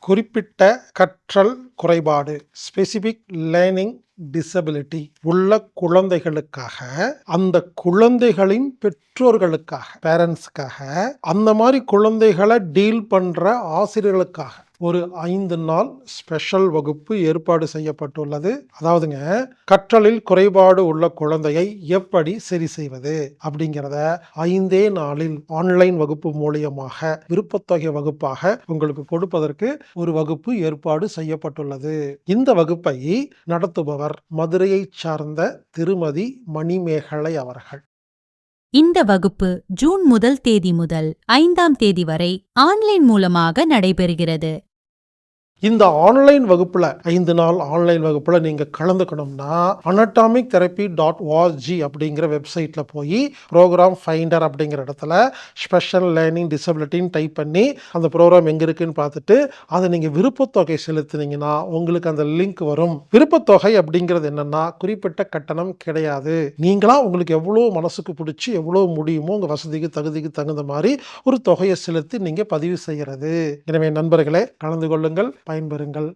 குறிப்பிட்ட கற்றல் குறைபாடு ஸ்பெசிபிக் லேர்னிங் டிசபிலிட்டி உள்ள குழந்தைகளுக்காக, அந்த குழந்தைகளின் பெற்றோர்களுக்காக, பேரண்ட்ஸ்க்காக, அந்த மாதிரி குழந்தைகளை டீல் பண்ற ஆசிரியர்களுக்காக ஒரு 5 நாள் ஸ்பெஷல் வகுப்பு ஏற்பாடு செய்யப்பட்டுள்ளது. அதாவதுங்க, கற்றலில் குறைபாடு உள்ள குழந்தையை எப்படி சரி செய்வது அப்படிங்கிறத 5 நாளில் ஆன்லைன் வகுப்பு மூலியமாக விருப்பத்தொகை வகுப்பாக உங்களுக்கு கொடுப்பதற்கு ஒரு வகுப்பு ஏற்பாடு செய்யப்பட்டுள்ளது. இந்த வகுப்பை நடத்துபவர் மதுரையைச் சார்ந்த திருமதி மணிமேகலை அவர்கள். இந்த வகுப்பு ஜூன் 1 தேதி முதல் 5ஆம் தேதி வரை ஆன்லைன் மூலமாக நடைபெறுகிறது. இந்த ஆன்லைன் வகுப்புல 5 நாள் ஆன்லைன் வகுப்புல நீங்க கலந்துக்கணும்னா anatomictherapy.org அப்படிங்கிற வெப்சைட்ல போய் ப்ரோக்ராம் ஃபைண்டர் அப்படிங்கிற இடத்துல ஸ்பெஷல் லேர்னிங் டிசபிலிட்டின்னு டைப் பண்ணி அந்த ப்ரோக்ராம் எங்க இருக்குன்னு பார்த்துட்டு அதை நீங்க விருப்பத்தொகை செலுத்தினீங்கன்னா உங்களுக்கு அந்த லிங்க் வரும். விருப்பத்தொகை அப்படிங்கிறது என்னன்னா குறிப்பிட்ட கட்டணம் கிடையாது. நீங்களா உங்களுக்கு எவ்வளோ மனசுக்கு பிடிச்சி எவ்வளோ முடியுமோ உங்க வசதிக்கு தகுதிக்கு தகுந்த மாதிரி ஒரு தொகையை செலுத்தி நீங்க பதிவு செய்கிறது. எனவே நண்பர்களே, கலந்து கொள்ளுங்கள், பயன்பெறுங்கள்.